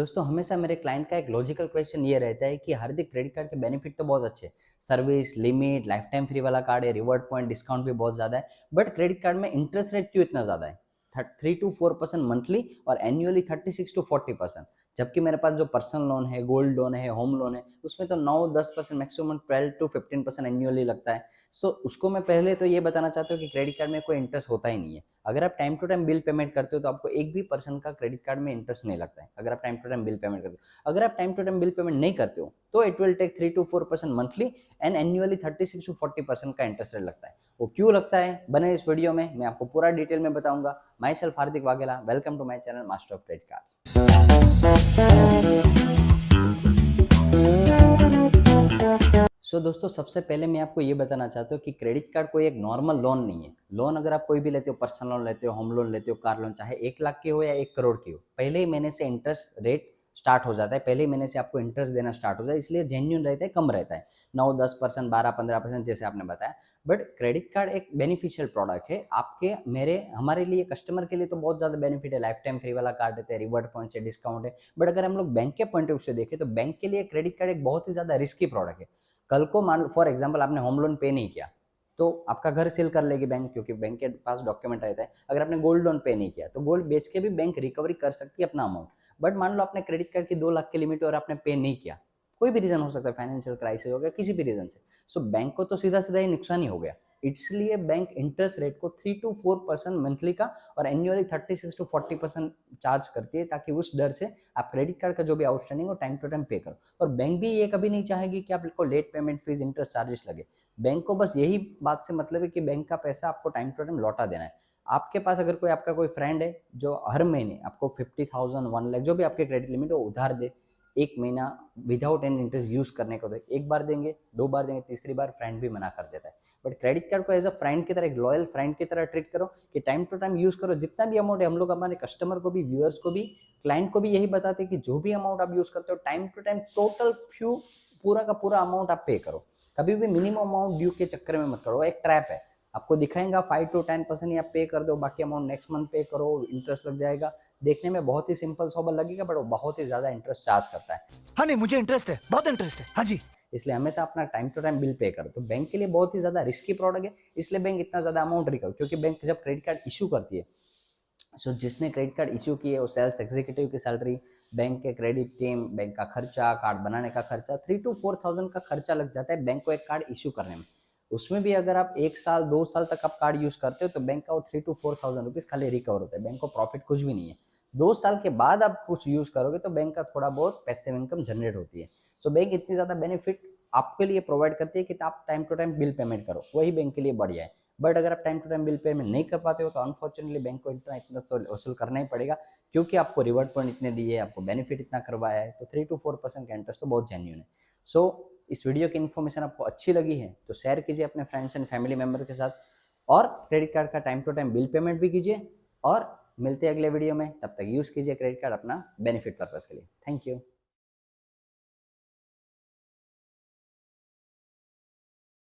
दोस्तों हमेशा मेरे क्लाइंट का एक लॉजिकल क्वेश्चन ये रहता है कि हार्दिक क्रेडिट कार्ड के बेनिफिट तो बहुत अच्छे हैं, service limit life time free वाला कार्ड है, रिवॉर्ड पॉइंट डिस्काउंट भी बहुत ज़्यादा है, बट क्रेडिट कार्ड में इंटरेस्ट रेट क्यों इतना ज़्यादा है? 3 to 4% मंथली और एनुअली 36 to 40%। जबकि मेरे पास जो पर्सनल लोन है, गोल्ड लोन है, होम लोन है, उसमें तो 9-10% मैक्सिमम 12 to 15% एनुअली लगता है। सो उसको मैं पहले तो ये बताना चाहता हूँ कि क्रेडिट कार्ड में कोई इंटरेस्ट होता ही नहीं है। अगर आप time to time bill payment करते हो तो आपको एक भी परसेंट का क्रेडिट कार्ड में इंटरेस्ट नहीं लगता है, अगर आप time to time bill payment करते हो। अगर आप time to time bill payment नहीं करते हो तो it will take 3 to 4% monthly and annually 36 to 40% का इंटरेस्ट रेट लगता है। वो क्यों लगता है, बने इस वीडियो में मैं आपको पूरा डिटेल में बताऊंगा। Myself Hardik Vaghela, welcome to my channel master of credit cards. दोस्तों सबसे पहले मैं आपको ये बताना चाहता हूँ कि क्रेडिट कार्ड कोई एक नॉर्मल लोन नहीं है। लोन अगर आप कोई भी लेते हो, पर्सनल लोन लेते हो, होम लोन लेते हो, कार लोन, चाहे 1 लाख के हो या 1 करोड़ की हो, पहले ही महीने से इंटरेस्ट रेट स्टार्ट हो जाता है, पहले ही महीने से आपको इंटरेस्ट देना स्टार्ट हो जाता है, इसलिए जेन्यून रहता है, कम रहता है 9-10%, 12-15% जैसे आपने बताया। बट क्रेडिट कार्ड एक बेनिफिशियल प्रोडक्ट है आपके, मेरे, हमारे लिए, कस्टमर के लिए तो बहुत ज़्यादा बेनिफिट है। लाइफ टाइम फ्री वाला कार्ड देते हैं, रिवॉर्ड पॉइंट से डिस्काउंट है। बट अगर हम लोग बैंक के पॉइंट ऑफ व्यू से देखें तो बैंक के लिए क्रेडिट कार्ड एक बहुत ही ज़्यादा रिस्की प्रोडक्ट है। कल को मान लो फॉर एग्जांपल आपने होम लोन पे नहीं किया तो आपका घर सेल कर लेगी बैंक, क्योंकि बैंक के पास डॉक्यूमेंट रहता है। अगर आपने गोल्ड लोन पे नहीं किया तो गोल्ड बेच के भी बैंक रिकवरी कर सकती है अपना अमाउंट। बट मान लो आपने क्रेडिट कार्ड की 2 लाख की लिमिट और आपने पे नहीं किया, कोई भी रीजन हो सकता है, फाइनेंशियल क्राइसिस हो गया, किसी भी रीजन से, सो बैंक को तो सीधा सीधा ही नुकसान ही हो गया। इसलिए बैंक इंटरेस्ट रेट को 3 to 4% मंथली का और एनुअली 36 to 40% चार्ज करती है, ताकि उस डर से आप क्रेडिट कार्ड का जो भी आउटस्टैंडिंग हो टाइम टू टाइम पे करो। और बैंक भी ये कभी नहीं चाहेगी कि आपको late payment fees, interest charges लगे। बैंक को बस यही बात से मतलब है कि बैंक का पैसा आपको टाइम टू टाइम लौटा देना है। आपके पास अगर कोई आपका कोई फ्रेंड है जो हर महीने आपको 50,000, 1 लाख जो भी आपके क्रेडिट लिमिट है वो उधार दे, 1 महीना विदाउट एनी इंटरेस्ट यूज करने को, दे, एक बार देंगे, 2 बार देंगे, तीसरी बार फ्रेंड भी मना कर देता है। बट क्रेडिट कार्ड को एज अ फ्रेंड की तरह, एक लॉयल फ्रेंड की तरह ट्रीट करो कि टाइम टू टाइम यूज करो। जितना भी अमाउंट है, हम लोग हमारे कस्टमर को भी, व्यूअर्स को भी, क्लाइंट को भी यही बताते हैं कि जो भी अमाउंट आप यूज करते हो time to time total few पूरा का पूरा अमाउंट आप पे करो। कभी भी मिनिमम अमाउंट ड्यू के चक्कर में मत करो, एक ट्रैप है। आपको दिखाएगा 5 to 10% ही आप पे कर दो, बाकी अमाउंट नेक्स्ट मंथ पे करो, इंटरेस्ट लग जाएगा। देखने में बहुत ही सिंपल सोबर लगेगा बट वो बहुत ही ज्यादा इंटरेस्ट चार्ज करता है। हाँ नहीं, मुझे इंटरेस्ट है, बहुत इंटरेस्ट है। हाँ जी। इसलिए हमेशा अपना time to time bill pay करो। तो बैंक के लिए बहुत ही ज्यादा रिस्की प्रोडक्ट है, इसलिए बैंक इतना ज्यादा अमाउंट रिकवर, क्योंकि बैंक जब क्रेडिट कार्ड इशू करती है, सो जिसने क्रेडिट कार्ड इशू किए वो सेल्स एग्जीक्यूटिव की सैलरी, बैंक के क्रेडिट टीम, बैंक का खर्चा, कार्ड बनाने का खर्चा, 3 to 4,000 का खर्चा लग जाता है बैंक को एक कार्ड इशू करने में। उसमें भी अगर आप 1 साल 2 साल तक आप कार्ड यूज करते हो तो बैंक का वो 3 to 4,000 रुपीज खाली रिकवर होता है, बैंक को प्रॉफिट कुछ भी नहीं है। 2 साल के बाद आप कुछ यूज करोगे तो बैंक का थोड़ा बहुत पैसिव इनकम जनरेट होती है। सो बैंक इतनी ज्यादा बेनिफिट आपके लिए प्रोवाइड करती है कि आप time to time bill payment करो, वही बैंक के लिए बढ़िया है। बट अगर आप time to time bill payment नहीं कर पाते हो तो अनफॉर्चुनेटली बैंक को इतना इतना तो वसूल करना ही पड़ेगा, क्योंकि आपको रिवॉर्ड पॉइंट इतने दिए, आपको बेनिफिट इतना करवाया है, तो 3 to 4% का इंटरेस्ट तो बहुत जेन्यून है। सो इस वीडियो की इन्फॉर्मेशन आपको अच्छी लगी है तो शेयर कीजिए अपने फ्रेंड्स एंड फैमिली मेंबर के साथ, और क्रेडिट कार्ड का time to time bill payment भी कीजिए। और मिलते हैं अगले वीडियो में, तब तक यूज़ कीजिए क्रेडिट कार्ड अपना बेनिफिट पर्पज़ के लिए। Thank you.